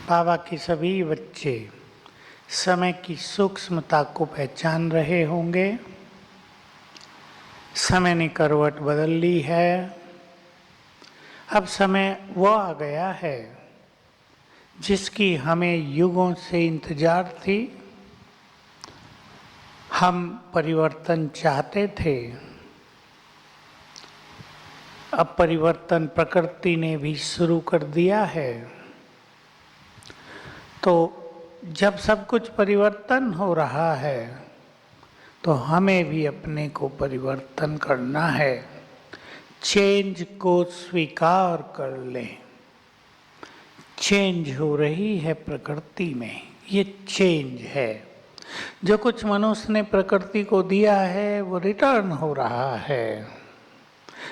बाबा के सभी बच्चे समय की सूक्ष्मता को पहचान रहे होंगे। समय ने करवट बदल ली है। अब समय वो आ गया है जिसकी हमें युगों से इंतजार थी। हम परिवर्तन चाहते थे। अब परिवर्तन प्रकृति ने भी शुरू कर दिया है। तो जब सब कुछ परिवर्तन हो रहा है तो हमें भी अपने को परिवर्तन करना है। चेंज को स्वीकार कर लें। चेंज हो रही है प्रकृति में, ये चेंज है। जो कुछ मनुष्य ने प्रकृति को दिया है वो रिटर्न हो रहा है।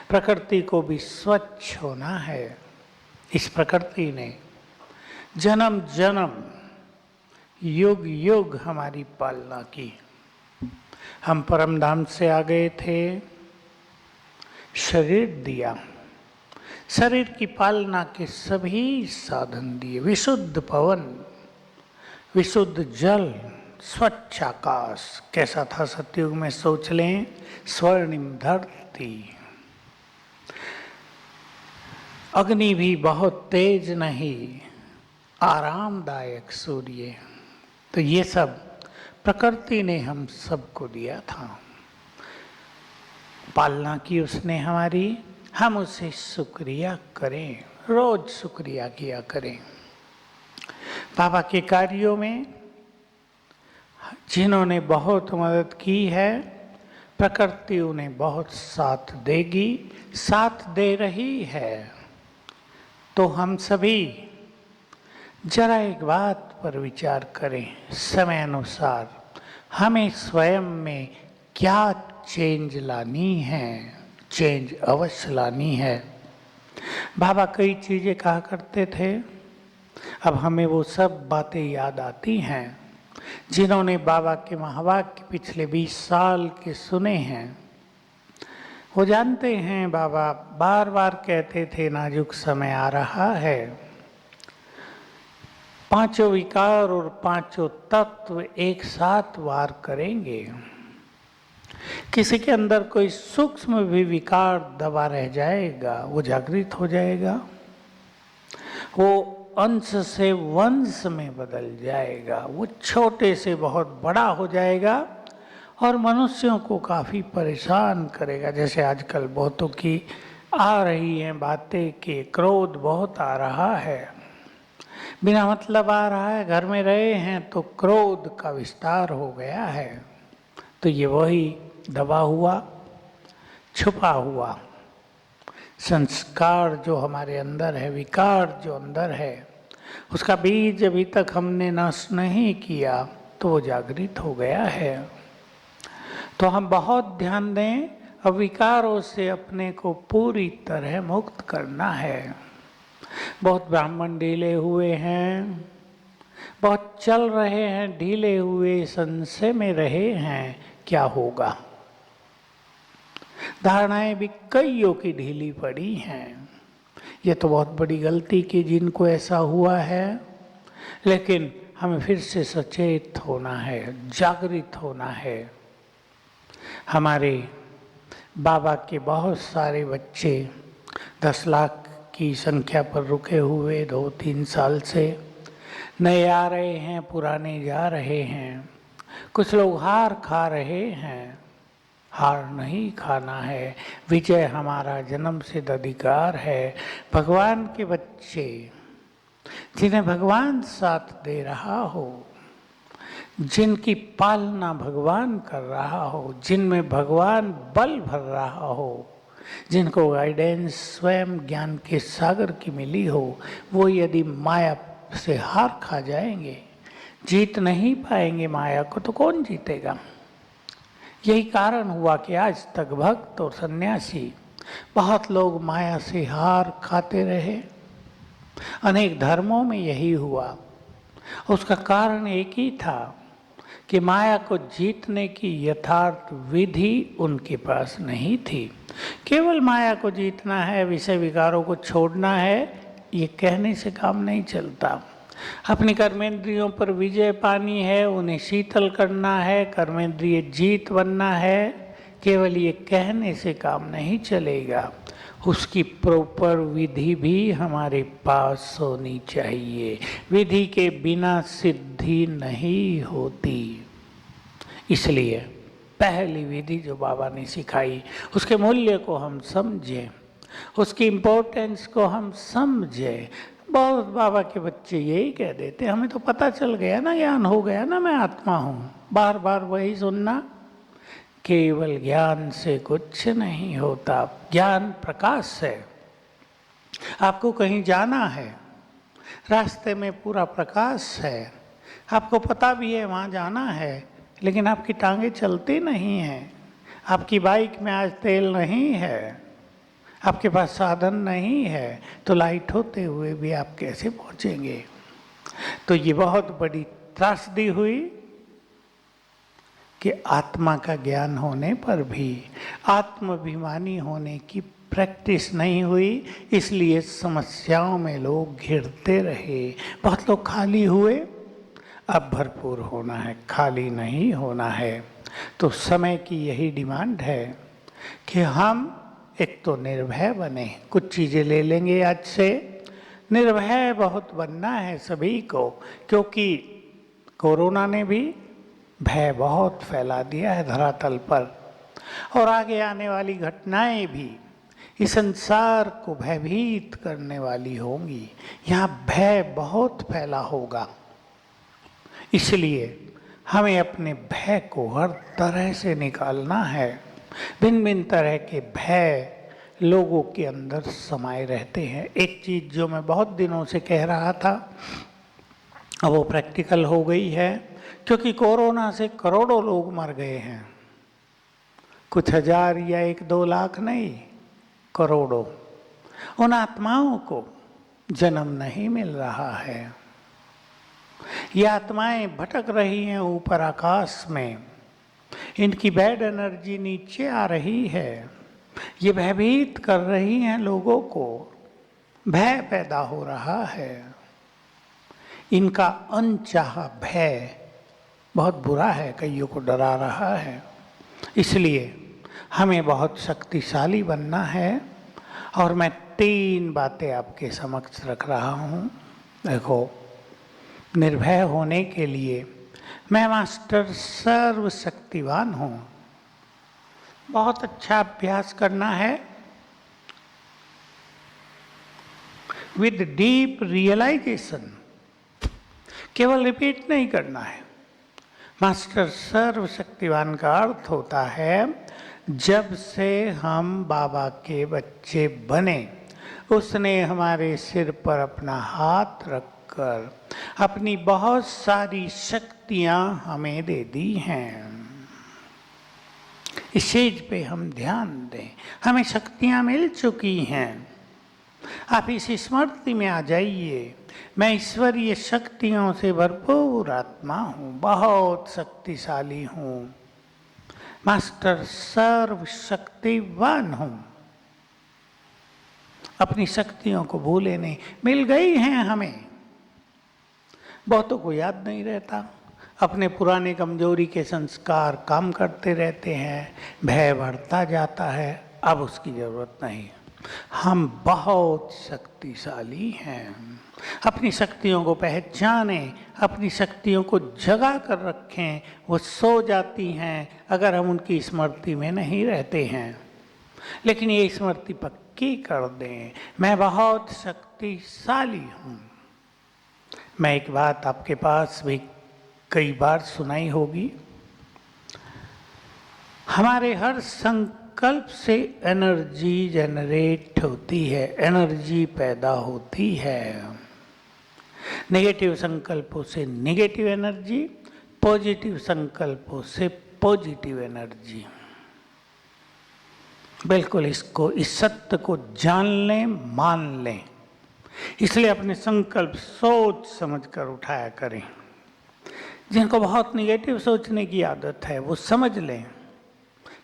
प्रकृति को भी स्वच्छ होना है। इस प्रकृति ने जन्म जन्म युग युग हमारी पालना की। हम परम धाम से आ गए थे, शरीर दिया, शरीर की पालना के सभी साधन दिए। विशुद्ध पवन, विशुद्ध जल, स्वच्छ आकाश। कैसा था सतयुग में, सोच लें। स्वर्णिम धरती, अग्नि भी बहुत तेज नहीं, आरामदायक सूर्य। तो ये सब प्रकृति ने हम सबको दिया था। पालना की उसने हमारी, हम उसे शुक्रिया करें, रोज शुक्रिया किया करें। बाबा के कार्यों में जिन्होंने बहुत मदद की है, प्रकृति उन्हें बहुत साथ देगी, साथ दे रही है। तो हम सभी जरा एक बात पर विचार करें। समय अनुसार हमें स्वयं में क्या चेंज लानी है। चेंज अवश्य लानी है। बाबा कई चीज़ें कहा करते थे, अब हमें वो सब बातें याद आती हैं। जिन्होंने बाबा के महावाक्य पिछले 20 साल के सुने हैं वो जानते हैं बाबा बार बार कहते थे नाजुक समय आ रहा है। पांचों विकार और पांचों तत्व एक साथ वार करेंगे। किसी के अंदर कोई सूक्ष्म भी विकार दबा रह जाएगा, वो जागृत हो जाएगा, वो अंश से वंश में बदल जाएगा, वो छोटे से बहुत बड़ा हो जाएगा और मनुष्यों को काफ़ी परेशान करेगा। जैसे आजकल बहुतों की आ रही हैं बातें कि क्रोध बहुत आ रहा है, बिना मतलब आ रहा है। घर में रहे हैं तो क्रोध का विस्तार हो गया है। तो ये वही दबा हुआ, छुपा हुआ संस्कार जो हमारे अंदर है, विकार जो अंदर है, उसका बीज अभी तक हमने नाश नहीं किया तो वो जागृत हो गया है। तो हम बहुत ध्यान दें, अब विकारों से अपने को पूरी तरह मुक्त करना है। बहुत ब्राह्मण ढीले हुए हैं, बहुत चल रहे हैं ढीले हुए, संशय में रहे हैं क्या होगा। धारणाएं भी कईयों की ढीली पड़ी हैं। ये तो बहुत बड़ी गलती की जिनको ऐसा हुआ है। लेकिन हमें फिर से सचेत होना है, जागृत होना है। हमारे बाबा के बहुत सारे बच्चे 10 लाख की संख्या पर रुके हुए 2-3 साल से, नए आ रहे हैं, पुराने जा रहे हैं। कुछ लोग हार खा रहे हैं। हार नहीं खाना है, विजय हमारा जन्म सिद्ध अधिकार है। भगवान के बच्चे जिन्हें भगवान साथ दे रहा हो, जिनकी पालना भगवान कर रहा हो, जिनमें भगवान बल भर रहा हो, जिनको गाइडेंस स्वयं ज्ञान के सागर की मिली हो, वो यदि माया से हार खा जाएंगे, जीत नहीं पाएंगे माया को, तो कौन जीतेगा। यही कारण हुआ कि आज तक भक्त और सन्यासी बहुत लोग माया से हार खाते रहे। अनेक धर्मों में यही हुआ। उसका कारण एक ही था कि माया को जीतने की यथार्थ विधि उनके पास नहीं थी। केवल माया को जीतना है, विषय विकारों को छोड़ना है, ये कहने से काम नहीं चलता। अपनी कर्मेंद्रियों पर विजय पानी है, उन्हें शीतल करना है, कर्मेंद्रिय जीत बनना है। केवल ये कहने से काम नहीं चलेगा, उसकी प्रॉपर विधि भी हमारे पास होनी चाहिए। विधि के बिना सिद्धि नहीं होती। इसलिए पहली विधि जो बाबा ने सिखाई, उसके मूल्य को हम समझें, उसकी इम्पोर्टेंस को हम समझें। बहुत बाबा के बच्चे यही कह देते, हमें तो पता चल गया ना, ज्ञान हो गया ना, मैं आत्मा हूँ। बार बार वही सुनना। केवल ज्ञान से कुछ नहीं होता। ज्ञान प्रकाश है। आपको कहीं जाना है, रास्ते में पूरा प्रकाश है, आपको पता भी है वहाँ जाना है, लेकिन आपकी टांगें चलती नहीं हैं, आपकी बाइक में आज तेल नहीं है, आपके पास साधन नहीं है, तो लाइट होते हुए भी आप कैसे पहुँचेंगे? तो ये बहुत बड़ी त्रासदी हुई कि आत्मा का ज्ञान होने पर भी आत्माभिमानी होने की प्रैक्टिस नहीं हुई, इसलिए समस्याओं में लोग घिरते रहे। बहुत लोग खाली हुए। अब भरपूर होना है, खाली नहीं होना है। तो समय की यही डिमांड है कि हम एक तो निर्भय बने। कुछ चीज़ें ले लेंगे आज से। निर्भय बहुत बनना है सभी को, क्योंकि कोरोना ने भी भय बहुत फैला दिया है धरातल पर, और आगे आने वाली घटनाएं भी इस संसार को भयभीत करने वाली होंगी। यहाँ भय बहुत फैला होगा, इसलिए हमें अपने भय को हर तरह से निकालना है। भिन्न भिन्न तरह के भय लोगों के अंदर समाये रहते हैं। एक चीज़ जो मैं बहुत दिनों से कह रहा था, अब वो प्रैक्टिकल हो गई है, क्योंकि कोरोना से करोड़ों लोग मर गए हैं। कुछ हजार या 1-2 लाख नहीं, करोड़ों। उन आत्माओं को जन्म नहीं मिल रहा है। ये आत्माएं भटक रही हैं ऊपर आकाश में, इनकी बैड एनर्जी नीचे आ रही है, ये भयभीत कर रही हैं लोगों को, भय पैदा हो रहा है। इनका अनचाहा भय बहुत बुरा है, कईयों को डरा रहा है। इसलिए हमें बहुत शक्तिशाली बनना है, और मैं 3 बातें आपके समक्ष रख रहा हूँ। देखो, निर्भय होने के लिए मैं मास्टर सर्वशक्तिवान हूँ। बहुत अच्छा अभ्यास करना है, विद डीप रियलाइजेशन। केवल रिपीट नहीं करना है। मास्टर सर्वशक्तिवान का अर्थ होता है, जब से हम बाबा के बच्चे बने, उसने हमारे सिर पर अपना हाथ रखकर अपनी बहुत सारी शक्तियां हमें दे दी हैं। इस चीज पे हम ध्यान दें। हमें शक्तियां मिल चुकी हैं। आप इस स्मृति में आ जाइए, मैं ईश्वरीय शक्तियों से भरपूर आत्मा हूँ, बहुत शक्तिशाली हूँ, मास्टर सर्वशक्तिवान हूँ। अपनी शक्तियों को भूले नहीं, मिल गई हैं हमें। बहुतों को याद नहीं रहता, अपने पुराने कमजोरी के संस्कार काम करते रहते हैं, भय बढ़ता जाता है। अब उसकी जरूरत नहीं, हम बहुत शक्तिशाली हैं। अपनी शक्तियों को पहचानें, अपनी शक्तियों को जगा कर रखें। वो सो जाती हैं अगर हम उनकी स्मृति में नहीं रहते हैं, लेकिन ये स्मृति पक्की कर दें, मैं बहुत शक्तिशाली हूँ। मैं एक बात आपके पास भी कई बार सुनाई होगी। हमारे हर संकल्प से एनर्जी जनरेट होती है, एनर्जी पैदा होती है। नेगेटिव संकल्पों से नेगेटिव एनर्जी, पॉजिटिव संकल्पों से पॉजिटिव एनर्जी। बिल्कुल इसको, इस सत्य को जान लें, मान लें। इसलिए अपने संकल्प सोच समझकर उठाया करें। जिनको बहुत नेगेटिव सोचने की आदत है, वो समझ लें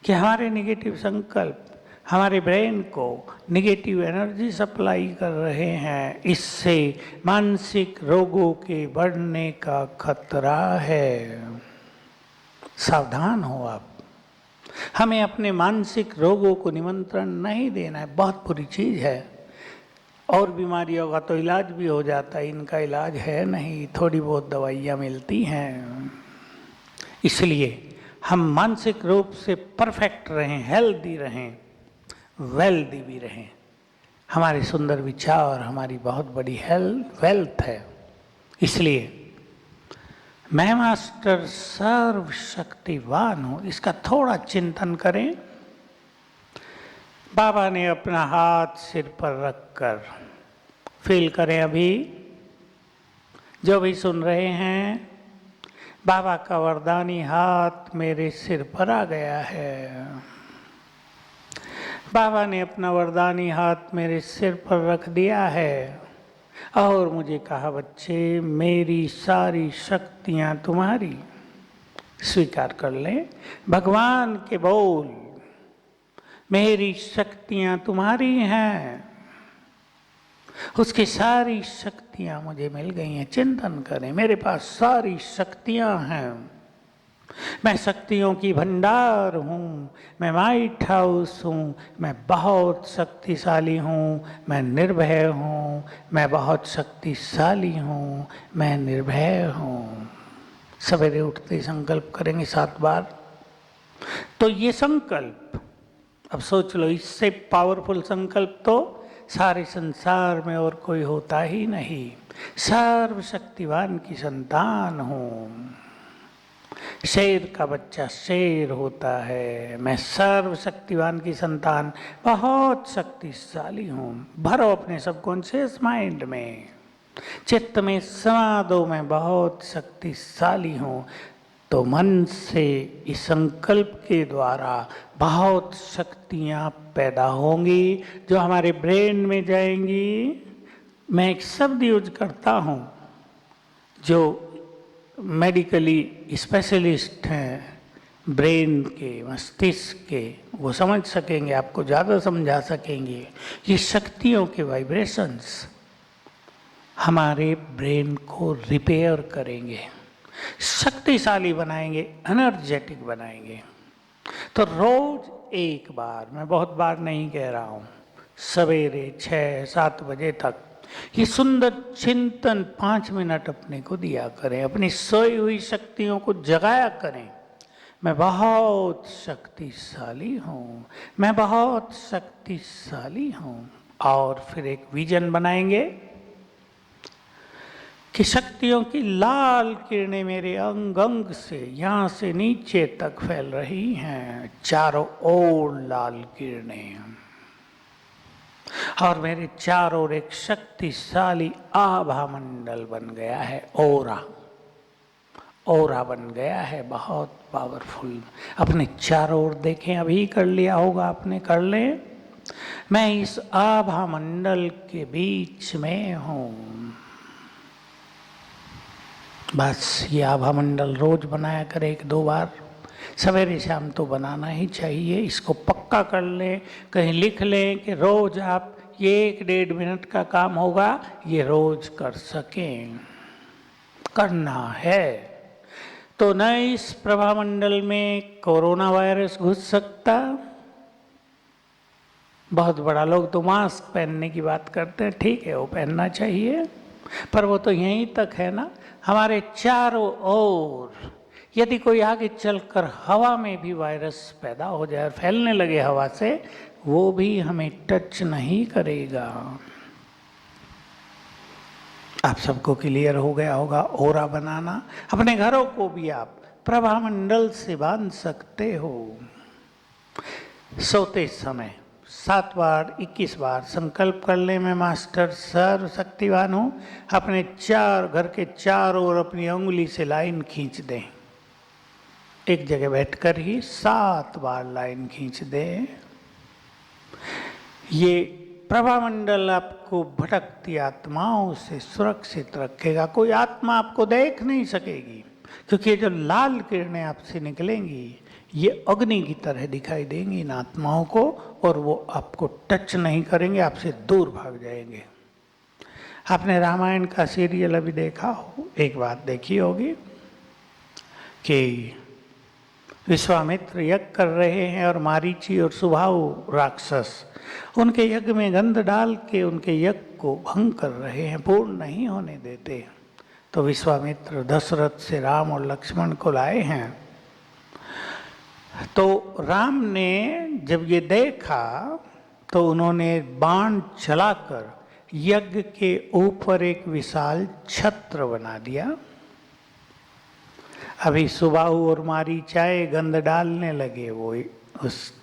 कि हमारे नेगेटिव संकल्प हमारे ब्रेन को निगेटिव एनर्जी सप्लाई कर रहे हैं। इससे मानसिक रोगों के बढ़ने का खतरा है। सावधान हो आप। हमें अपने मानसिक रोगों को निमंत्रण नहीं देना है। बहुत बुरी चीज है। और बीमारियों का तो इलाज भी हो जाता है, इनका इलाज है नहीं, थोड़ी बहुत दवाइयाँ मिलती हैं। इसलिए हम मानसिक रूप से परफेक्ट रहें, हेल्दी रहें, वेल्दी भी रहें। हमारे सुंदर विचार हमारी बहुत बड़ी वेल्थ है। इसलिए मैं मास्टर सर्वशक्तिवान हूँ, इसका थोड़ा चिंतन करें। बाबा ने अपना हाथ सिर पर रखकर फील करें। अभी जो भी सुन रहे हैं, बाबा का वरदानी हाथ मेरे सिर पर आ गया है। बाबा ने अपना वरदानी हाथ मेरे सिर पर रख दिया है और मुझे कहा, बच्चे मेरी सारी शक्तियां तुम्हारी। स्वीकार कर लें भगवान के बोल, मेरी शक्तियां तुम्हारी हैं। उसकी सारी शक्तियां मुझे मिल गई हैं। चिंतन करें, मेरे पास सारी शक्तियां हैं। मैं शक्तियों की भंडार हूँ, मैं माइट हाउस हूँ, मैं बहुत शक्तिशाली हूँ, मैं निर्भय हूँ, मैं बहुत शक्तिशाली हूँ, मैं निर्भय हूँ। सवेरे उठते संकल्प करेंगे 7 बार। तो ये संकल्प, अब सोच लो, इससे पावरफुल संकल्प तो सारे संसार में और कोई होता ही नहीं। सर्वशक्तिवान की संतान हूँ। शेर का बच्चा शेर होता है। मैं सर्वशक्तिवान की संतान, बहुत शक्तिशाली हूँ। भरो अपने सबकॉन्शियस माइंड में, चित्त में समा दो, मैं बहुत शक्तिशाली हूँ। तो मन से इस संकल्प के द्वारा बहुत शक्तियाँ पैदा होंगी जो हमारे ब्रेन में जाएंगी। मैं एक शब्द यूज करता हूँ, जो मेडिकली स्पेशलिस्ट हैं ब्रेन के, मस्तिष्क के, वो समझ सकेंगे, आपको ज़्यादा समझा सकेंगे। ये शक्तियों के वाइब्रेशंस हमारे ब्रेन को रिपेयर करेंगे, शक्तिशाली बनाएंगे, एनर्जेटिक बनाएंगे। तो रोज एक बार, मैं बहुत बार नहीं कह रहा हूँ, सवेरे 6-7 बजे तक ये सुंदर चिंतन 5 मिनट अपने को दिया करें। अपनी सोई हुई शक्तियों को जगाया करें। मैं बहुत शक्तिशाली हूँ, मैं बहुत शक्तिशाली हूँ। और फिर एक विजन बनाएंगे कि शक्तियों की लाल किरणें मेरे अंग अंग से, यहाँ से नीचे तक फैल रही हैं, चारों ओर लाल किरणें। और मेरे चारों ओर एक शक्तिशाली आभा मंडल बन गया है। ओरा बन गया है, बहुत पावरफुल। अपने चारों ओर देखें, अभी कर लिया होगा आपने, कर लें। मैं इस आभा मंडल के बीच में हूँ। बस ये आभा मंडल रोज बनाया करें 1-2 बार, सवेरे शाम तो बनाना ही चाहिए। इसको पक्का कर लें, कहीं लिख लें कि रोज आप ये 1-1.5 मिनट का काम होगा, ये रोज कर सकें, करना है। तो न इस प्रभामंडल में कोरोना वायरस घुस सकता। बहुत बड़ा लोग तो मास्क पहनने की बात करते हैं, ठीक है, वो पहनना चाहिए, पर वो तो यहीं तक है ना। हमारे चारों ओर यदि कोई आगे चलकर हवा में भी वायरस पैदा हो जाए और फैलने लगे हवा से, वो भी हमें टच नहीं करेगा। आप सबको क्लियर हो गया होगा। ओरा बनाना, अपने घरों को भी आप प्रभामंडल से बांध सकते हो। सोते समय 7 बार 21 बार संकल्प कर ले, मैं मास्टर सर्वशक्तिवान हूँ। अपने घर के चारों ओर अपनी उंगली से लाइन खींच दें। एक जगह बैठकर ही 7 बार लाइन खींच दें। ये प्रभामंडल आपको भटकती आत्माओं से सुरक्षित रखेगा। कोई आत्मा आपको देख नहीं सकेगी, क्योंकि ये जो लाल किरणें आपसे निकलेंगी, ये अग्नि की तरह दिखाई देंगी इन आत्माओं को, और वो आपको टच नहीं करेंगे, आपसे दूर भाग जाएंगे। आपने रामायण का सीरियल अभी देखा हो, एक बात देखी होगी कि विश्वामित्र यज्ञ कर रहे हैं और मारीची और सुबाहु राक्षस उनके यज्ञ में गंध डाल के उनके यज्ञ को भंग कर रहे हैं, पूर्ण नहीं होने देते। तो विश्वामित्र दशरथ से राम और लक्ष्मण को लाए हैं। तो राम ने जब ये देखा तो उन्होंने बाण चलाकर यज्ञ के ऊपर एक विशाल छत्र बना दिया। अभी सुबाहु और मारीचाए गंध डालने लगे, वो उस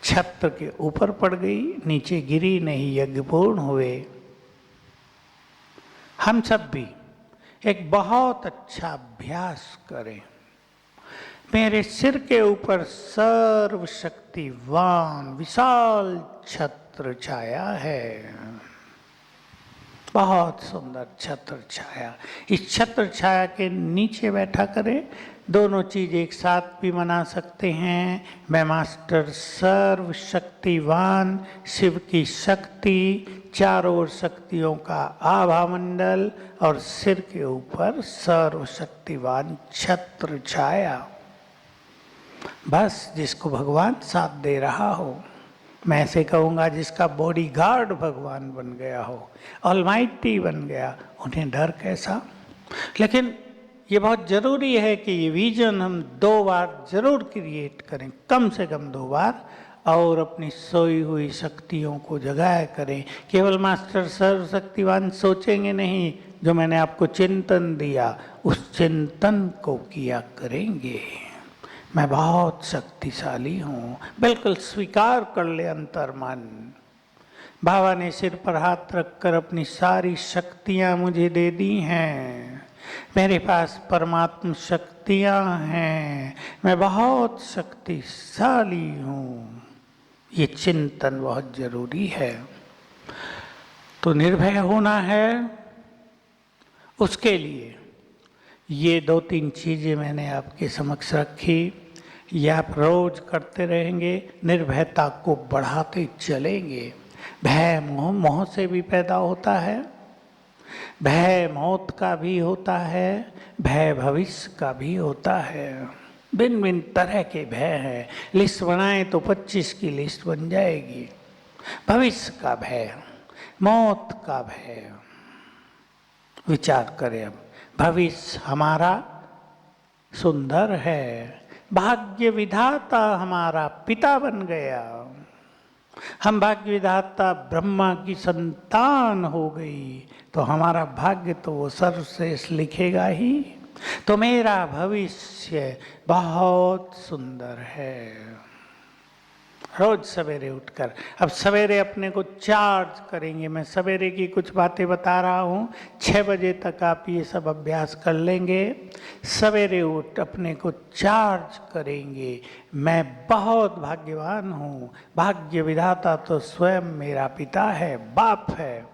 छत्र के ऊपर पड़ गई, नीचे गिरी नहीं, यज्ञ पूर्ण हुए। हम सब भी एक बहुत अच्छा अभ्यास करें। मेरे सिर के ऊपर सर्वशक्तिवान विशाल छत्र छाया है, बहुत सुंदर छत्र छाया। इस छत्र छाया के नीचे बैठा करें, दोनों चीज एक साथ भी मना सकते हैं। मैं मास्टर सर्वशक्तिवान शिव की शक्ति, चारों ओर शक्तियों का आभा मंडल और सिर के ऊपर सर्वशक्तिवान छत्र छाया। बस जिसको भगवान साथ दे रहा हो, मैं ऐसे कहूँगा जिसका बॉडी गार्ड भगवान बन गया हो, ऑलमाइटी बन गया, उन्हें डर कैसा। लेकिन ये बहुत ज़रूरी है कि ये विजन हम 2 बार जरूर क्रिएट करें, कम से कम 2 बार, और अपनी सोई हुई शक्तियों को जगाया करें। केवल मास्टर सर्वशक्तिवान सोचेंगे नहीं, जो मैंने आपको चिंतन दिया उस चिंतन को किया करेंगे। मैं बहुत शक्तिशाली हूँ, बिल्कुल स्वीकार कर ले अंतर्मन। बाबा ने सिर पर हाथ रखकर अपनी सारी शक्तियाँ मुझे दे दी हैं। मेरे पास परमात्म शक्तियाँ हैं, मैं बहुत शक्तिशाली हूँ। ये चिंतन बहुत जरूरी है। तो निर्भय होना है, उसके लिए ये 2-3 चीज़ें मैंने आपके समक्ष रखी। ये आप रोज करते रहेंगे, निर्भयता को बढ़ाते चलेंगे। भय मोह से भी पैदा होता है, भय मौत का भी होता है, भय भविष्य का भी होता है। भिन्न भिन्न तरह के भय हैं। लिस्ट बनाएं तो 25 की लिस्ट बन जाएगी। भविष्य का भय, मौत का भय। विचार करें अब, भविष्य हमारा सुंदर है, भाग्य विधाता हमारा पिता बन गया, हम भाग्य विधाता ब्रह्मा की संतान हो गई, तो हमारा भाग्य तो वो सर्वश्रेष्ठ लिखेगा ही। तो मेरा भविष्य बहुत सुंदर है। रोज सवेरे उठकर, अब सवेरे अपने को चार्ज करेंगे। मैं सवेरे की कुछ बातें बता रहा हूँ, 6 बजे तक आप ये सब अभ्यास कर लेंगे। सवेरे उठ अपने को चार्ज करेंगे। मैं बहुत भाग्यवान हूँ, भाग्य विधाता तो स्वयं मेरा पिता है, बाप है।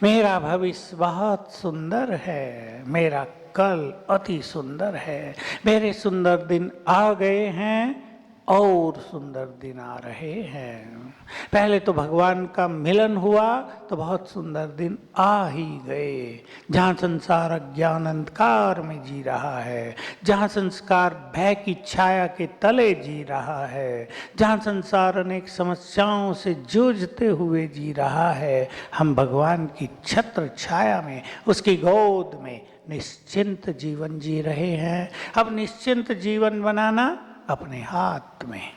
मेरा भविष्य बहुत सुंदर है, मेरा कल अति सुंदर है, मेरे सुंदर दिन आ गए हैं और सुंदर दिन आ रहे हैं। पहले तो भगवान का मिलन हुआ तो बहुत सुंदर दिन आ ही गए। जहाँ संसार अज्ञान अंधकार में जी रहा है, जहाँ संस्कार भय की छाया के तले जी रहा है, जहाँ संसार अनेक समस्याओं से जूझते हुए जी रहा है, हम भगवान की छत्र छाया में, उसकी गोद में निश्चिंत जीवन जी रहे हैं। अब निश्चिंत जीवन बनाना अपने हाथ में।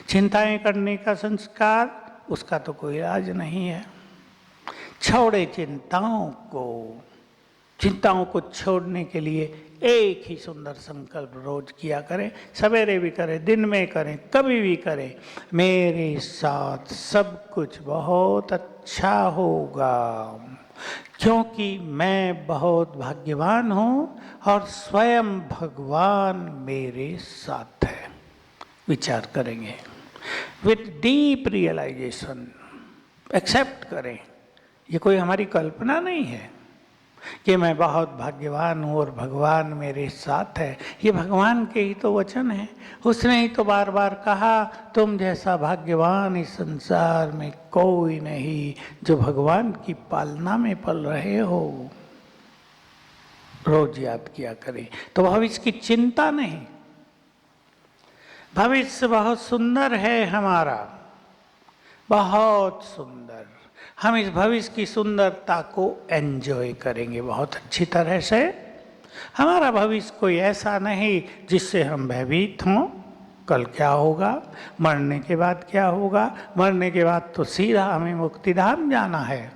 चिंताएं करने का संस्कार, उसका तो कोई इलाज नहीं है। छोड़े चिंताओं को। चिंताओं को छोड़ने के लिए एक ही सुंदर संकल्प रोज किया करें, सवेरे भी करें, दिन में करें, कभी भी करें। मेरे साथ सब कुछ बहुत अच्छा होगा, क्योंकि मैं बहुत भाग्यवान हूँ और स्वयं भगवान मेरे साथ है। विचार करेंगे विथ डीप रियलाइजेशन। एक्सेप्ट करें, ये कोई हमारी कल्पना नहीं है। कि मैं बहुत भाग्यवान हूँ और भगवान मेरे साथ है। ये भगवान के ही तो वचन है। उसने ही तो बार बार कहा, तुम जैसा भाग्यवान इस संसार में कोई नहीं जो भगवान की पालना में पल रहे हो। रोज याद किया करें तो भविष्य की चिंता नहीं। भविष्य बहुत सुंदर है हमारा, बहुत सुंदर। हम इस भविष्य की सुंदरता को एंजॉय करेंगे बहुत अच्छी तरह से। हमारा भविष्य कोई ऐसा नहीं जिससे हम भयभीत हों। कल क्या होगा, मरने के बाद क्या होगा, मरने के बाद तो सीधा हमें मुक्तिधाम जाना है।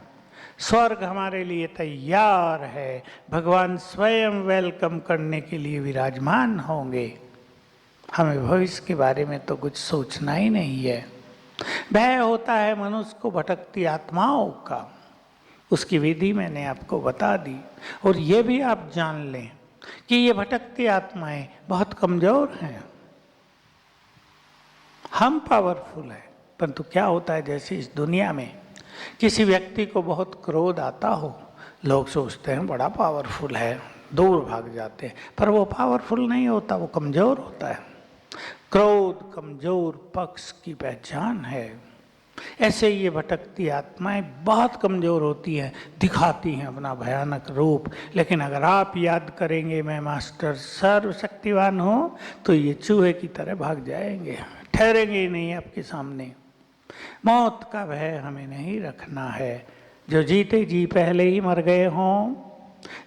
स्वर्ग हमारे लिए तैयार है, भगवान स्वयं वेलकम करने के लिए विराजमान होंगे। हमें भविष्य के बारे में तो कुछ सोचना ही नहीं है। भय होता है मनुष्य को भटकती आत्माओं का, उसकी विधि मैंने आपको बता दी। और ये भी आप जान लें कि ये भटकती आत्माएं बहुत कमजोर हैं। हम पावरफुल हैं, परंतु क्या होता है, जैसे इस दुनिया में किसी व्यक्ति को बहुत क्रोध आता हो, लोग सोचते हैं बड़ा पावरफुल है, दूर भाग जाते हैं, पर वो पावरफुल नहीं होता, वो कमजोर होता है। क्रोध कमजोर पक्ष की पहचान है। ऐसे ये भटकती आत्माएं बहुत कमजोर होती हैं, दिखाती हैं अपना भयानक रूप, लेकिन अगर आप याद करेंगे मैं मास्टर सर्वशक्तिवान हूँ, तो ये चूहे की तरह भाग जाएंगे, ठहरेंगे ही नहीं आपके सामने। मौत का भय हमें नहीं रखना है। जो जीते जी पहले ही मर गए हों,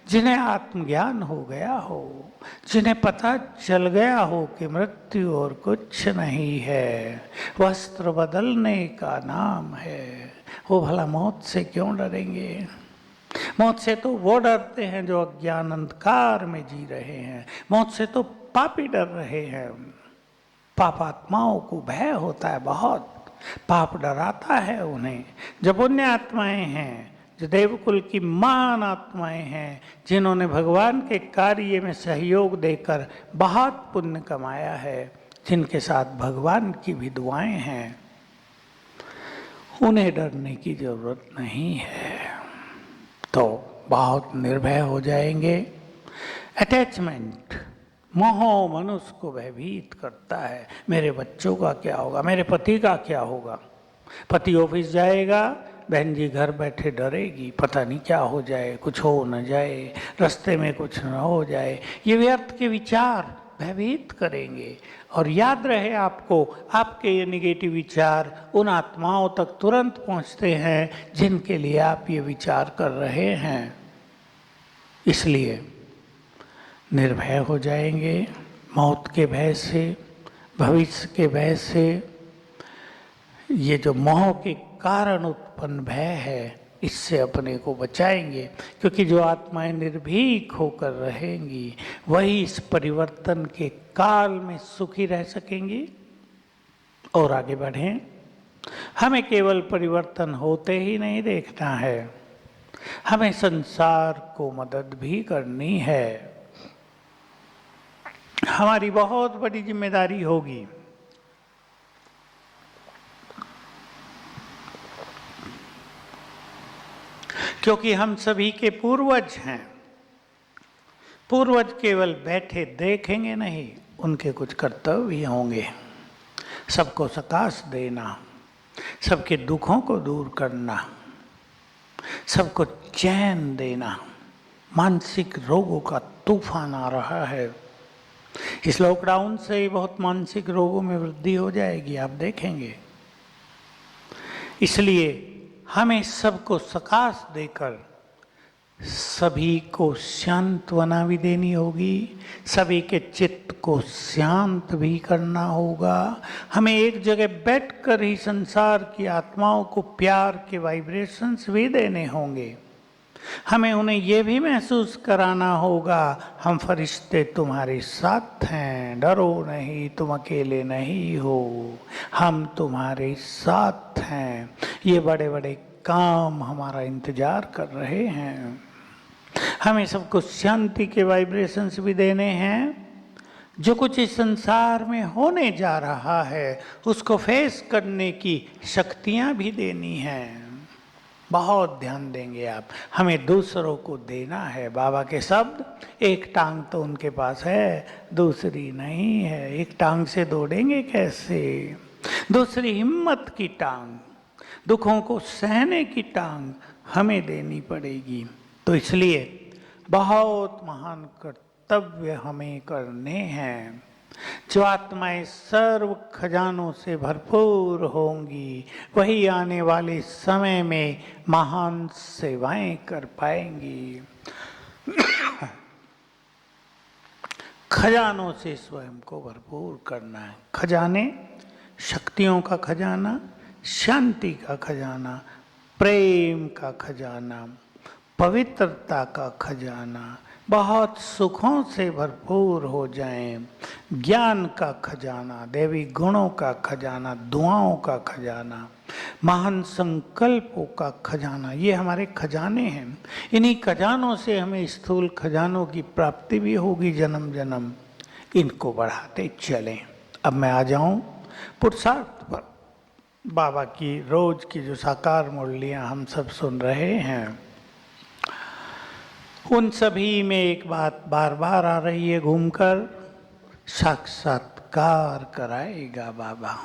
जिन्हें आत्मज्ञान हो गया हो, जिन्हें पता चल गया हो कि मृत्यु और कुछ नहीं है, वस्त्र बदलने का नाम है, वो भला मौत से क्यों डरेंगे। मौत से तो वो डरते हैं जो अज्ञान अंधकार में जी रहे हैं। मौत से तो पापी डर रहे हैं। पापात्माओं को भय होता है बहुत, पाप डराता है उन्हें। जो पुण्य आत्माएं हैं, जो देवकुल की महान आत्माएं हैं, जिन्होंने भगवान के कार्य में सहयोग देकर बहुत पुण्य कमाया है, जिनके साथ भगवान की भी दुआएं हैं, उन्हें डरने की जरूरत नहीं है। तो बहुत निर्भय हो जाएंगे। अटैचमेंट, मोह मनुष्य को भयभीत करता है। मेरे बच्चों का क्या होगा, मेरे पति का क्या होगा। पति ऑफिस जाएगा, बहन जी घर बैठे डरेगी, पता नहीं क्या हो जाए, कुछ हो न जाए, रास्ते में कुछ न हो जाए। ये व्यर्थ के विचार भयभीत करेंगे। और याद रहे आपको, आपके ये निगेटिव विचार उन आत्माओं तक तुरंत पहुंचते हैं जिनके लिए आप ये विचार कर रहे हैं। इसलिए निर्भय हो जाएंगे। मौत के भय से, भविष्य के भय से, ये जो मोह के कारण उत्पन्न भय है, इससे अपने को बचाएंगे। क्योंकि जो आत्माएं निर्भीक होकर रहेंगी, वही इस परिवर्तन के काल में सुखी रह सकेंगी और आगे बढ़ें। हमें केवल परिवर्तन होते ही नहीं देखना है, हमें संसार को मदद भी करनी है। हमारी बहुत बड़ी जिम्मेदारी होगी। क्योंकि हम सभी के पूर्वज हैं। पूर्वज केवल बैठे देखेंगे नहीं, उनके कुछ कर्तव्य भी होंगे। सबको सकाश देना, सबके दुखों को दूर करना, सबको चैन देना। मानसिक रोगों का तूफान आ रहा है। इस लॉकडाउन से ही बहुत मानसिक रोगों में वृद्धि हो जाएगी, आप देखेंगे। इसलिए हमें सबको सकाश देकर सभी को सांत्वना भी देनी होगी, सभी के चित्त को शांत भी करना होगा। हमें एक जगह बैठकर ही संसार की आत्माओं को प्यार के वाइब्रेशंस भी देने होंगे। हमें उन्हें यह भी महसूस कराना होगा, हम फरिश्ते तुम्हारे साथ हैं, डरो नहीं, तुम अकेले नहीं हो, हम तुम्हारे साथ हैं। ये बड़े बड़े काम हमारा इंतजार कर रहे हैं। हमें सबको शांति के वाइब्रेशंस भी देने हैं। जो कुछ इस संसार में होने जा रहा है, उसको फेस करने की शक्तियां भी देनी हैं। बहुत ध्यान देंगे आप। हमें दूसरों को देना है। बाबा के शब्द, एक टांग तो उनके पास है, दूसरी नहीं है। एक टांग से दौड़ेंगे कैसे? दूसरी हिम्मत की टांग, दुखों को सहने की टांग हमें देनी पड़ेगी। तो इसलिए बहुत महान कर्तव्य हमें करने हैं। जो आत्माएं सर्व खजानों से भरपूर होंगी, वही आने वाले समय में महान सेवाएं कर पाएंगी। खजानों से स्वयं को भरपूर करना है। खजाने, शक्तियों का खजाना, शांति का खजाना, प्रेम का खजाना, पवित्रता का खजाना, बहुत सुखों से भरपूर हो जाएं। ज्ञान का खजाना, देवी गुणों का खजाना, दुआओं का खजाना, महान संकल्पों का खजाना, ये हमारे खजाने हैं। इन्हीं खजानों से हमें स्थूल खजानों की प्राप्ति भी होगी जन्म जन्म। इनको बढ़ाते चलें। अब मैं आ जाऊं पुरुषार्थ पर। बाबा की रोज की जो साकार मुरलियां हम सब सुन रहे हैं, उन सभी में एक बात बार बार आ रही है घूमकर, साक्षात्कार कराएगा बाबा।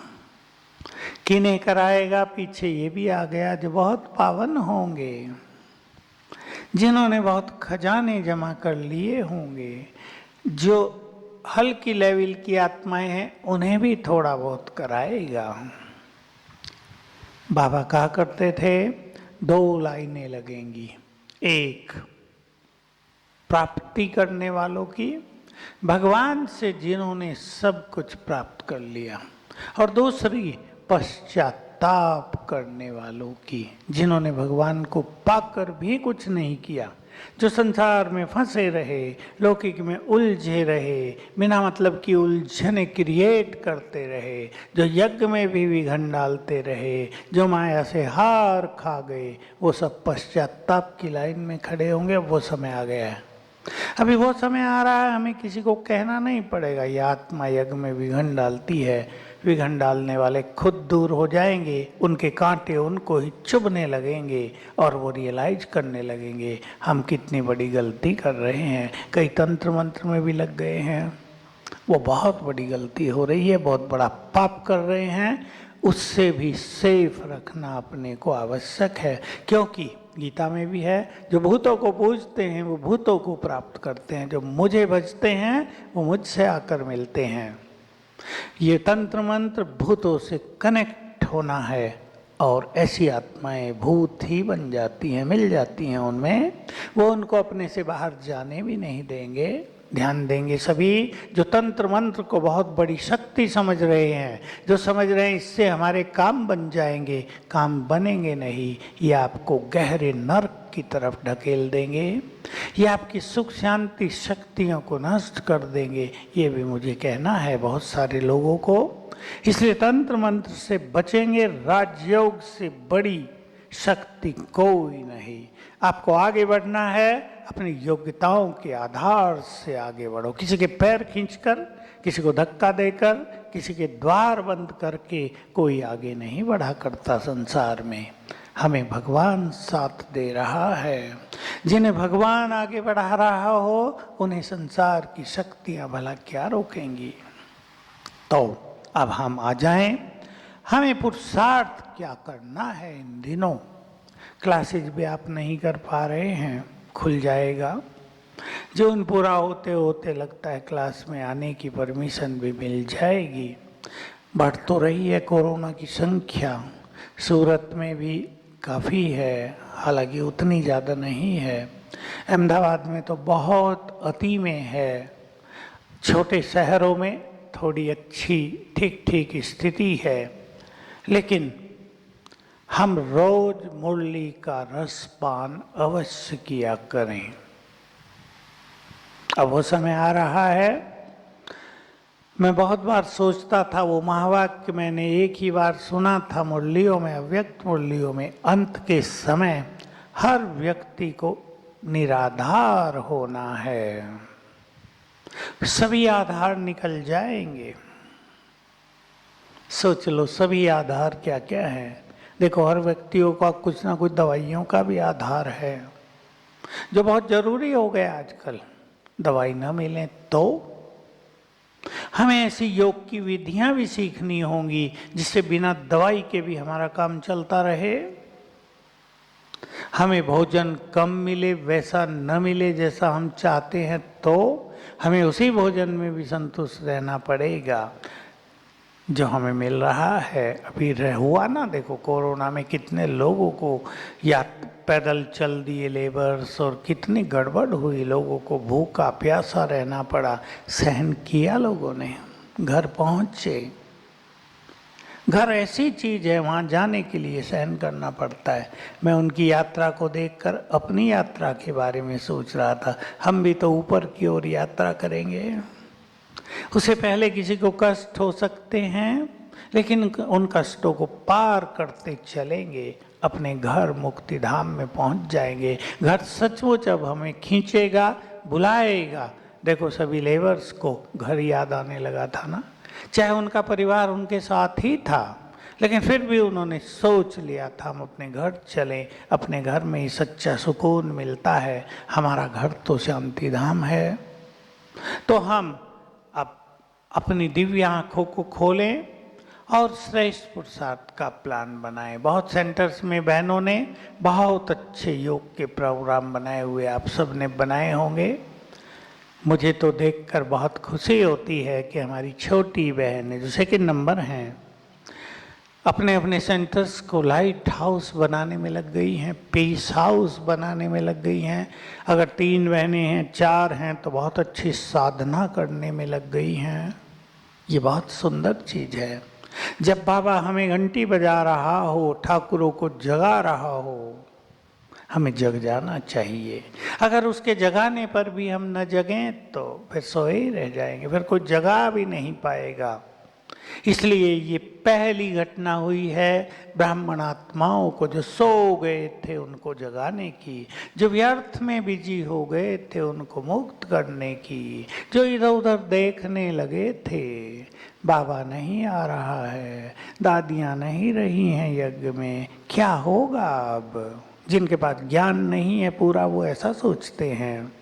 किन्हें कराएगा? पीछे ये भी आ गया, जो बहुत पावन होंगे, जिन्होंने बहुत खजाने जमा कर लिए होंगे, जो हल्की लेवल की आत्माएं हैं, उन्हें भी थोड़ा बहुत कराएगा। बाबा कहा करते थे, दो लाइनें लगेंगी। एक प्राप्ति करने वालों की, भगवान से जिन्होंने सब कुछ प्राप्त कर लिया, और दूसरी पश्चाताप करने वालों की, जिन्होंने भगवान को पाकर भी कुछ नहीं किया, जो संसार में फंसे रहे, लौकिक में उलझे रहे, बिना मतलब की उलझने क्रिएट करते रहे, जो यज्ञ में भी विघन डालते रहे, जो माया से हार खा गए, वो सब पश्चाताप की लाइन में खड़े होंगे। वो समय आ गया है, अभी वो समय आ रहा है। हमें किसी को कहना नहीं पड़ेगा ये आत्मा यज्ञ में विघन डालती है। विघन डालने वाले खुद दूर हो जाएंगे, उनके कांटे उनको ही चुभने लगेंगे और वो रियलाइज करने लगेंगे हम कितनी बड़ी गलती कर रहे हैं। कई तंत्र मंत्र में भी लग गए हैं, वो बहुत बड़ी गलती हो रही है, बहुत बड़ा पाप कर रहे हैं। उससे भी सेफ रखना अपने को आवश्यक है, क्योंकि गीता में भी है, जो भूतों को पूजते हैं वो भूतों को प्राप्त करते हैं, जो मुझे भजते हैं वो मुझसे आकर मिलते हैं। ये तंत्र मंत्र भूतों से कनेक्ट होना है, और ऐसी आत्माएं भूत ही बन जाती हैं, मिल जाती हैं उनमें। वो उनको अपने से बाहर जाने भी नहीं देंगे। ध्यान देंगे सभी जो तंत्र मंत्र को बहुत बड़ी शक्ति समझ रहे हैं, जो समझ रहे हैं इससे हमारे काम बन जाएंगे। काम बनेंगे नहीं, ये आपको गहरे नर्क की तरफ ढकेल देंगे, ये आपकी सुख शांति शक्तियों को नष्ट कर देंगे। ये भी मुझे कहना है बहुत सारे लोगों को। इसलिए तंत्र मंत्र से बचेंगे। राजयोग से बड़ी शक्ति कोई नहीं। आपको आगे बढ़ना है, अपनी योग्यताओं के आधार से आगे बढ़ो। किसी के पैर खींचकर, किसी को धक्का देकर, किसी के द्वार बंद करके कोई आगे नहीं बढ़ा करता संसार में। हमें भगवान साथ दे रहा है। जिन्हें भगवान आगे बढ़ा रहा हो, उन्हें संसार की शक्तियां भला क्या रोकेंगी। तो अब हम आ जाएं, हमें पुरुषार्थ क्या करना है इन दिनों। क्लासेज भी आप नहीं कर पा रहे हैं, खुल जाएगा। जून पूरा होते होते लगता है क्लास में आने की परमिशन भी मिल जाएगी। बढ़ तो रही है कोरोना की संख्या, सूरत में भी काफ़ी है, हालांकि उतनी ज़्यादा नहीं है। अहमदाबाद में तो बहुत अति में है। छोटे शहरों में थोड़ी अच्छी ठीक ठीक स्थिति है, लेकिन हम रोज मुरली का रसपान अवश्य किया करें। अब वो समय आ रहा है। मैं बहुत बार सोचता था, वो महावाक्य मैंने एक ही बार सुना था मुरलियों में, अव्यक्त मुरलियों में, अंत के समय हर व्यक्ति को निराधार होना है। सभी आधार निकल जाएंगे। सोच लो सभी आधार क्या क्या है। देखो हर व्यक्तियों का कुछ ना कुछ दवाइयों का भी आधार है, जो बहुत जरूरी हो गया आजकल। दवाई ना मिले तो हमें ऐसी योग की विधियां भी सीखनी होंगी जिससे बिना दवाई के भी हमारा काम चलता रहे। हमें भोजन कम मिले, वैसा न मिले जैसा हम चाहते हैं, तो हमें उसी भोजन में भी संतुष्ट रहना पड़ेगा जो हमें मिल रहा है। अभी हुआ ना, देखो कोरोना में कितने लोगों को या पैदल चल दिए लेबर्स, और कितनी गड़बड़ हुई, लोगों को भूखा प्यासा रहना पड़ा, सहन किया लोगों ने, घर पहुँचे। घर ऐसी चीज है, वहाँ जाने के लिए सहन करना पड़ता है। मैं उनकी यात्रा को देखकर अपनी यात्रा के बारे में सोच रहा था, हम भी तो ऊपर की ओर यात्रा करेंगे। उससे पहले किसी को कष्ट हो सकते हैं, लेकिन उन कष्टों को पार करते चलेंगे, अपने घर मुक्ति धाम में पहुंच जाएंगे। घर सचमुच अब हमें खींचेगा, बुलाएगा। देखो सभी लेबर्स को घर याद आने लगा था ना, चाहे उनका परिवार उनके साथ ही था, लेकिन फिर भी उन्होंने सोच लिया था हम अपने घर चलें, अपने घर में ही सच्चा सुकून मिलता है, हमारा घर तो शांति धाम है। तो हम अब अपनी दिव्य आँखों को खोलें और श्रेष्ठ पुरुषार्थ का प्लान बनाएं। बहुत सेंटर्स में बहनों ने बहुत अच्छे योग के प्रोग्राम बनाए हुए आप सब ने बनाए होंगे। मुझे तो देखकर बहुत खुशी होती है कि हमारी छोटी बहनें जो सेकंड नंबर हैं, अपने अपने सेंटर्स को लाइट हाउस बनाने में लग गई हैं, पीस हाउस बनाने में लग गई हैं। अगर 3 बहनें हैं, 4 हैं, तो बहुत अच्छी साधना करने में लग गई हैं। ये बहुत सुंदर चीज़ है। जब बाबा हमें घंटी बजा रहा हो, ठाकुरों को जगा रहा हो, हमें जग जाना चाहिए। अगर उसके जगाने पर भी हम न जगें तो फिर सोए ही रह जाएंगे, फिर कोई जगा भी नहीं पाएगा। इसलिए ये पहली घटना हुई है ब्राह्मण आत्माओं को, जो सो गए थे उनको जगाने की, जो व्यर्थ में बिजी हो गए थे उनको मुक्त करने की, जो इधर उधर देखने लगे थे, बाबा नहीं आ रहा है, दादियाँ नहीं रही हैं यज्ञ में, क्या होगा अब। जिनके पास ज्ञान नहीं है पूरा, वो ऐसा सोचते हैं।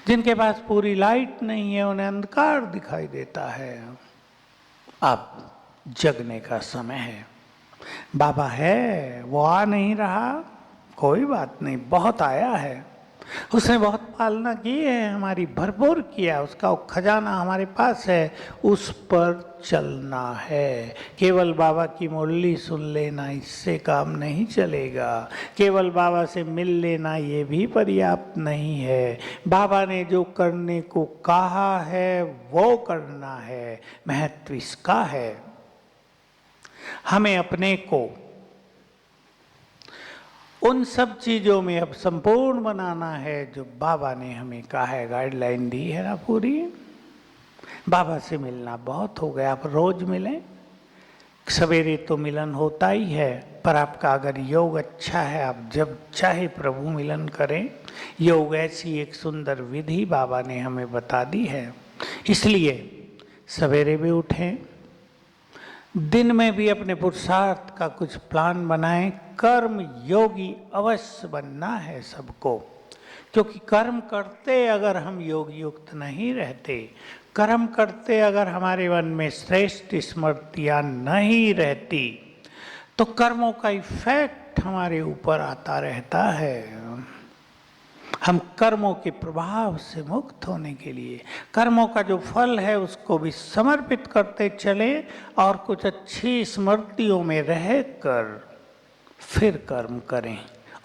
जिनके पास पूरी लाइट नहीं है, उन्हें अंधकार दिखाई देता है। अब जगने का समय है। बाबा है, वो आ नहीं रहा, कोई बात नहीं, बहुत आया है, उसने बहुत पालना की है, हमारी भरपूर किया, उसका खजाना हमारे पास है, उस पर चलना है। केवल बाबा की मुरली सुन लेना, इससे काम नहीं चलेगा। केवल बाबा से मिल लेना ये भी पर्याप्त नहीं है। बाबा ने जो करने को कहा है वो करना है, महत्व इसका है। हमें अपने को उन सब चीज़ों में अब संपूर्ण बनाना है जो बाबा ने हमें कहा है, गाइडलाइन दी है ना पूरी। बाबा से मिलना बहुत हो गया, आप रोज मिलें। सवेरे तो मिलन होता ही है, पर आपका अगर योग अच्छा है, आप जब चाहे प्रभु मिलन करें। योग ऐसी एक सुंदर विधि बाबा ने हमें बता दी है। इसलिए सवेरे भी उठें, दिन में भी अपने पुरुषार्थ का कुछ प्लान बनाएं। कर्म योगी अवश्य बनना है सबको, क्योंकि कर्म करते अगर हम योग युक्त नहीं रहते, कर्म करते अगर हमारे मन में श्रेष्ठ स्मृतियाँ नहीं रहती, तो कर्मों का इफेक्ट हमारे ऊपर आता रहता है। हम कर्मों के प्रभाव से मुक्त होने के लिए कर्मों का जो फल है उसको भी समर्पित करते चले, और कुछ अच्छी स्मृतियों में रहकर फिर कर्म करें।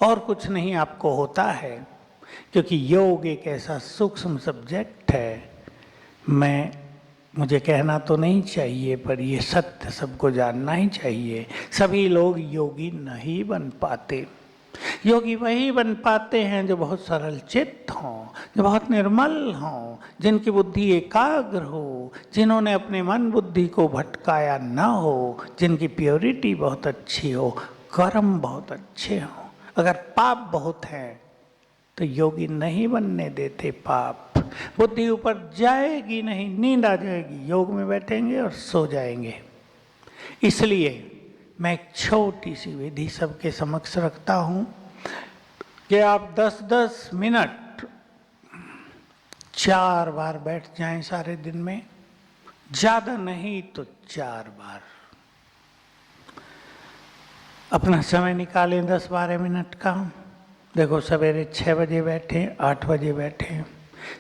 और कुछ नहीं आपको होता है, क्योंकि योग एक ऐसा सूक्ष्म सब्जेक्ट है। मुझे कहना तो नहीं चाहिए, पर ये सत्य सबको जानना ही चाहिए। सभी लोग योगी नहीं बन पाते। योगी वही बन पाते हैं जो बहुत सरल चित्त हों, जो बहुत निर्मल हों, जिनकी बुद्धि एकाग्र हो, जिन्होंने अपने मन बुद्धि को भटकाया न हो, जिनकी प्योरिटी बहुत अच्छी हो, कर्म बहुत अच्छे हों। अगर पाप बहुत हैं तो योगी नहीं बनने देते पाप। बुद्धि ऊपर जाएगी नहीं, नींद आ जाएगी, योग में बैठेंगे और सो जाएंगे। इसलिए मैं एक छोटी सी विधि सबके समक्ष रखता हूँ कि आप 10-10 मिनट 4 बार बैठ जाएं सारे दिन में, ज़्यादा नहीं तो 4 बार अपना समय निकालें 10-12 मिनट का। देखो सवेरे 6 बजे बैठे, 8 बजे बैठे,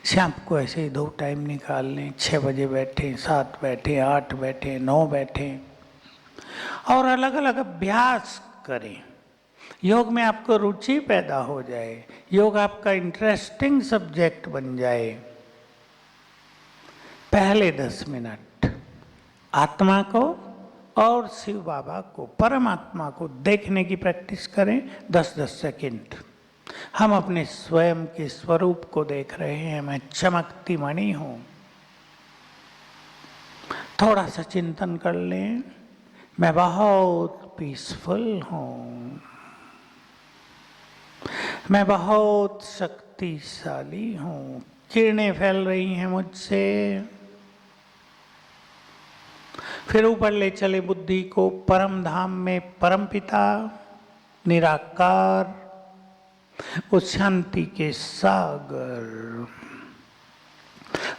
शाम को ऐसे ही 2 टाइम निकाल लें, 6 बजे बैठे, 7 बैठे, 8 बैठे, 9 बैठे, और अलग अलग अभ्यास करें। योग में आपको रुचि पैदा हो जाए, योग आपका इंटरेस्टिंग सब्जेक्ट बन जाए। पहले 10 मिनट आत्मा को और शिव बाबा को, परमात्मा को देखने की प्रैक्टिस करें। 10-10 सेकंड हम अपने स्वयं के स्वरूप को देख रहे हैं। मैं चमकती मणि हूं। थोड़ा सा चिंतन कर लें, मैं बहुत पीसफुल हूं, मैं बहुत शक्तिशाली हूं, किरणें फैल रही हैं मुझसे। फिर ऊपर ले चले बुद्धि को परम धाम में, परम पिता निराकार, उस शांति के सागर,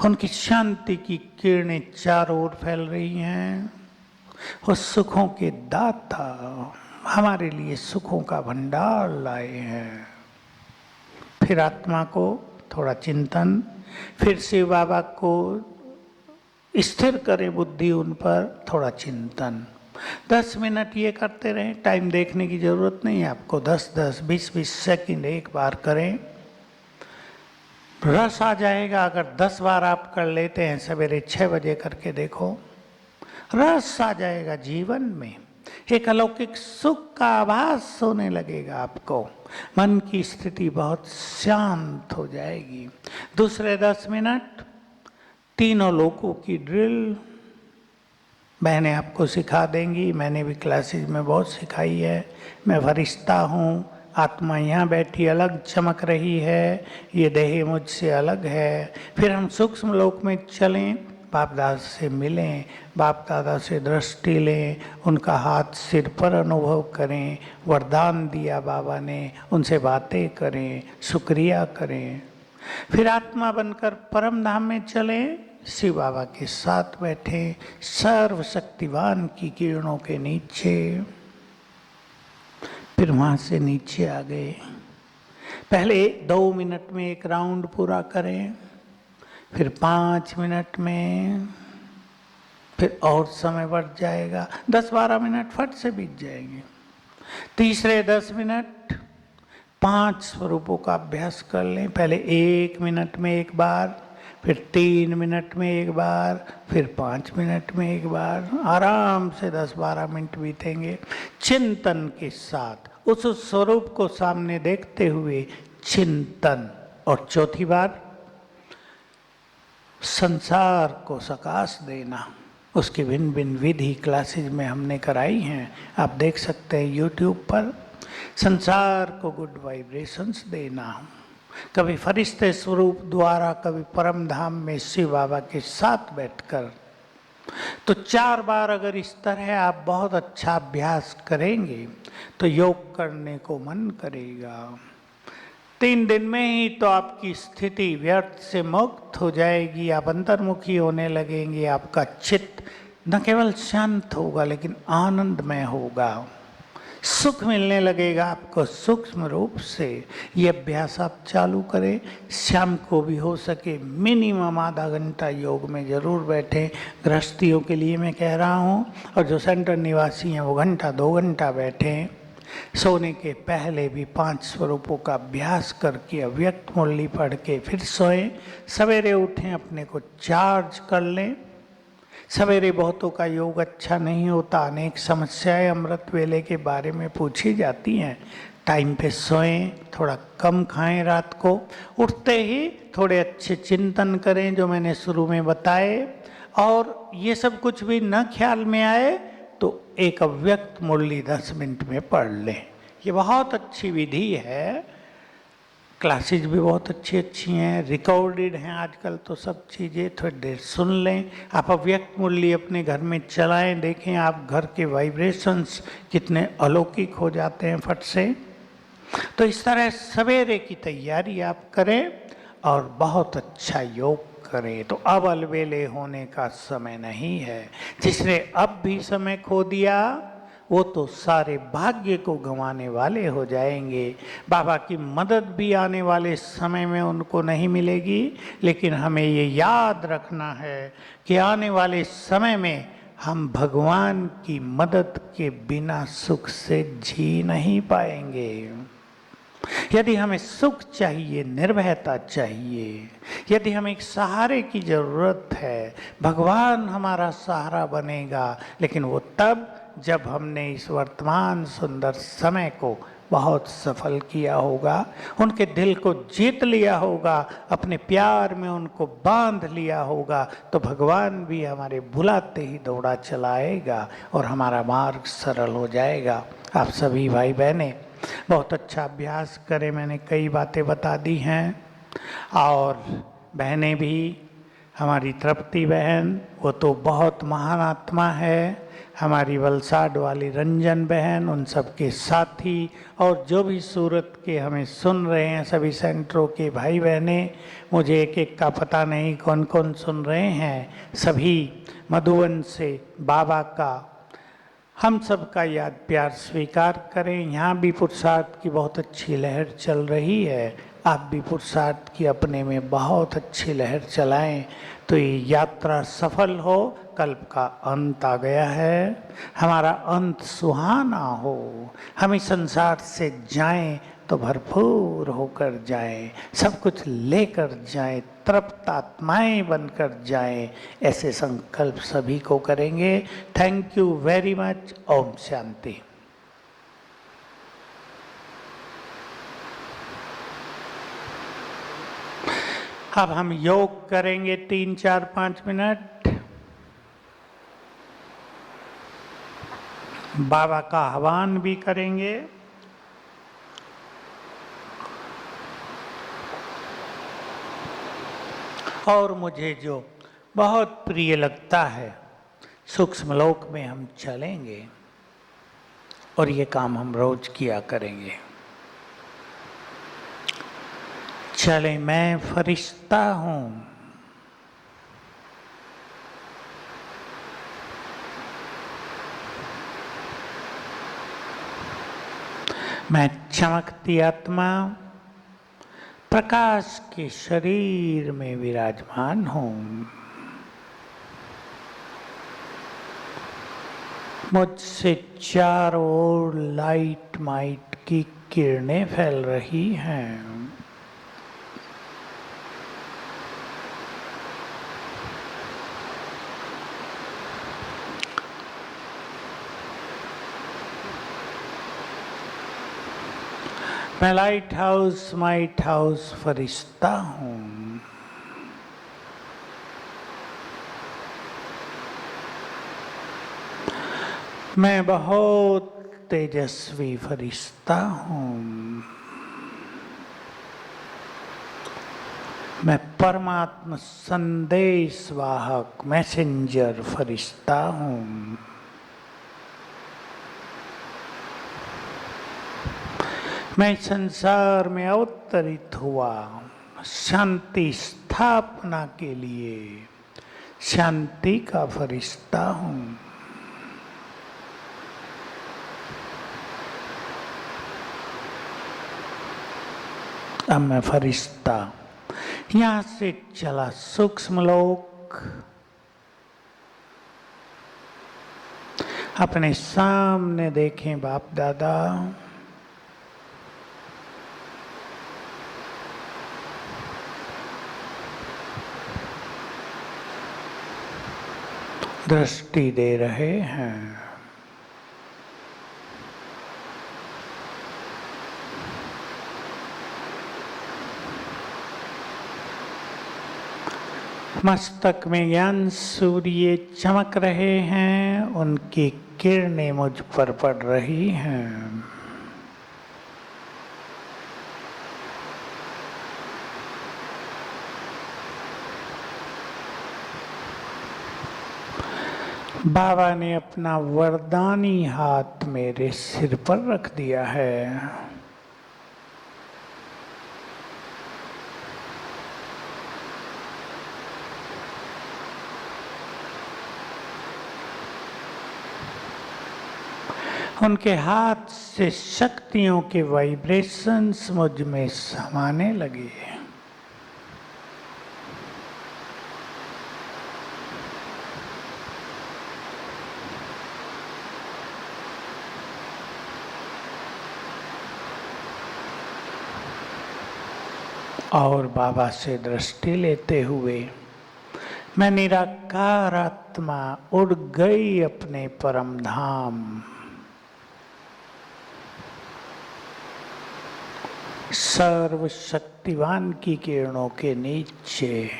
उनकी शांति की किरणें चारों ओर फैल रही हैं। उस सुखों के दाता हमारे लिए सुखों का भंडार लाए हैं। फिर आत्मा को थोड़ा चिंतन, फिर शिव बाबा को स्थिर करें बुद्धि उन पर, थोड़ा चिंतन। 10 मिनट ये करते रहें, टाइम देखने की जरूरत नहीं है आपको। 10-10, 20-20 सेकंड एक बार करें, रस आ जाएगा। अगर 10 बार आप कर लेते हैं, सवेरे 6 बजे करके देखो, रस आ जाएगा जीवन में। एक अलौकिक सुख का आभास होने लगेगा आपको, मन की स्थिति बहुत शांत हो जाएगी। दूसरे 10 मिनट तीनों लोकों की ड्रिल बहनें आपको सिखा देंगी, मैंने भी क्लासेस में बहुत सिखाई है। मैं फरिश्ता हूँ, आत्मा यहाँ बैठी अलग चमक रही है, ये देह मुझसे अलग है। फिर हम सूक्ष्म लोक में चलें, बाप दादा से मिलें, बाप दादा से दृष्टि लें, उनका हाथ सिर पर अनुभव करें, वरदान दिया बाबा ने, उनसे बातें करें, शुक्रिया करें। फिर आत्मा बनकर परम धाम में चलें, शिव बाबा के साथ बैठे, सर्वशक्तिवान की किरणों के नीचे। फिर वहाँ से नीचे आ गए। पहले 2 मिनट में एक राउंड पूरा करें, फिर 5 मिनट में, फिर और समय बढ़ जाएगा, 10-12 मिनट फट से बीत जाएंगे। तीसरे 10 मिनट 5 स्वरूपों का अभ्यास कर लें। पहले 1 मिनट में एक बार, फिर 3 मिनट में एक बार, फिर 5 मिनट में एक बार। आराम से 10-12 मिनट बीतेंगे चिंतन के साथ, उस स्वरूप को सामने देखते हुए चिंतन। और चौथी बार संसार को सकाश देना। उसकी भिन्न भिन्न विधि क्लासेज में हमने कराई हैं, आप देख सकते हैं यूट्यूब पर। संसार को गुड वाइब्रेशंस देना, कभी फरिश्ते स्वरूप द्वारा, कभी परम धाम में शिव बाबा के साथ बैठकर। तो 4 बार अगर इस तरह आप बहुत अच्छा अभ्यास करेंगे तो योग करने को मन करेगा। 3 दिन में ही तो आपकी स्थिति व्यर्थ से मुक्त हो जाएगी, आप अंतर्मुखी होने लगेंगे। आपका चित्त न केवल शांत होगा लेकिन आनंदमय होगा, सुख मिलने लगेगा आपको सूक्ष्म रूप से। ये अभ्यास आप चालू करें। शाम को भी हो सके मिनिमम आधा घंटा योग में ज़रूर बैठें। गृहस्थियों के लिए मैं कह रहा हूँ, और जो सेंटर निवासी हैं वो 1-2 घंटा बैठें। सोने के पहले भी 5 स्वरूपों का अभ्यास करके, अव्यक्त मुरली पढ़ के फिर सोएं। सवेरे उठें, अपने को चार्ज कर लें। सवेरे बहुतों का योग अच्छा नहीं होता, अनेक समस्याएं अमृत वेले के बारे में पूछी जाती हैं। टाइम पे सोएं, थोड़ा कम खाएं, रात को उठते ही थोड़े अच्छे चिंतन करें जो मैंने शुरू में बताए। और ये सब कुछ भी न ख्याल में आए तो एक अव्यक्त मुरली 10 मिनट में पढ़ लें। ये बहुत अच्छी विधि है। क्लासेज भी बहुत अच्छी अच्छी हैं, रिकॉर्डेड हैं आजकल तो सब चीज़ें, थोड़ी देर सुन लें। आप अव्यक्त मूल्य अपने घर में चलाएं, देखें आप घर के वाइब्रेशंस कितने अलौकिक हो जाते हैं फट से। तो इस तरह सवेरे की तैयारी आप करें और बहुत अच्छा योग करें। तो अब अलबेले होने का समय नहीं है। जिसने अब भी समय खो दिया वो तो सारे भाग्य को गंवाने वाले हो जाएंगे। बाबा की मदद भी आने वाले समय में उनको नहीं मिलेगी। लेकिन हमें ये याद रखना है कि आने वाले समय में हम भगवान की मदद के बिना सुख से जी नहीं पाएंगे। यदि हमें सुख चाहिए, निर्भयता चाहिए, यदि हमें एक सहारे की जरूरत है, भगवान हमारा सहारा बनेगा, लेकिन वो तब जब हमने इस वर्तमान सुंदर समय को बहुत सफल किया होगा, उनके दिल को जीत लिया होगा, अपने प्यार में उनको बांध लिया होगा, तो भगवान भी हमारे बुलाते ही दौड़ा चलाएगा और हमारा मार्ग सरल हो जाएगा। आप सभी भाई बहनें बहुत अच्छा अभ्यास करें। मैंने कई बातें बता दी हैं और बहनें भी, हमारी तृप्ति बहन वो तो बहुत महान आत्मा है, हमारी वलसाड वाली रंजन बहन, उन सब के साथी और जो भी सूरत के हमें सुन रहे हैं सभी सेंटरों के भाई बहनें, मुझे एक एक का पता नहीं कौन कौन सुन रहे हैं, सभी मधुबन से बाबा का हम सब का याद प्यार स्वीकार करें। यहाँ भी पुरुषार्थ की बहुत अच्छी लहर चल रही है, आप भी पुरुषार्थ की अपने में बहुत अच्छी लहर चलाएं तो ये यात्रा सफल हो। कल्प का अंत आ गया है, हमारा अंत सुहाना हो, हम इस संसार से जाएं तो भरपूर होकर जाएं, सब कुछ लेकर जाएं, तृप्त आत्माएं बनकर जाएं, ऐसे संकल्प सभी को करेंगे। Thank you very much. ओम शांति। अब हम योग करेंगे 3, 4, 5 मिनट। बाबा का आह्वान भी करेंगे। और मुझे जो बहुत प्रिय लगता है, सूक्ष्म लोक में हम चलेंगे और ये काम हम रोज किया करेंगे। चले मैं फरिश्ता हूँ, मैं चमकती आत्मा प्रकाश के शरीर में विराजमान हूँ। मुझसे चारों ओर लाइट माइट की किरणें फैल रही हैं। मैं लाइट हाउस माइट हाउस फरिश्ता हूँ। मैं बहुत तेजस्वी फरिश्ता हूँ। मैं परमात्मा संदेश वाहक मैसेंजर फरिश्ता हूँ। मैं संसार में अवतरित हुआ शांति स्थापना के लिए, शांति का फरिश्ता हूँ। अब मैं फरिश्ता यहाँ से चला सूक्ष्म लोक, अपने सामने देखें बाप दादा, दृष्टि दे रहे हैं। मस्तक में ज्ञान सूर्य चमक रहे हैं, उनकी किरणें मुझ पर पड़ रही हैं। बाबा ने अपना वरदानी हाथ मेरे सिर पर रख दिया है। उनके हाथ से शक्तियों के वाइब्रेशंस मुझ में समाने लगे। और बाबा से दृष्टि लेते हुए मैं निराकार आत्मा उड़ गई अपने परम धाम। सर्वशक्तिवान की किरणों के नीचे।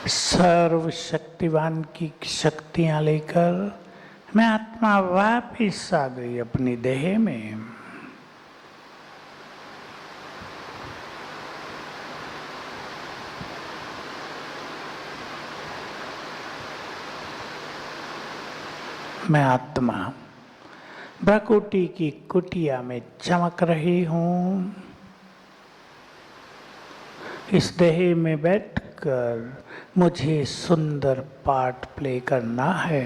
सर्वशक्तिवान की शक्तियां लेकर मैं आत्मा वापिस आ गई अपनी देह में। मैं आत्मा प्रकृति की कुटिया में चमक रही हूँ। इस देह में बैठकर मुझे सुंदर पार्ट प्ले करना है।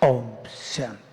ओम शांति।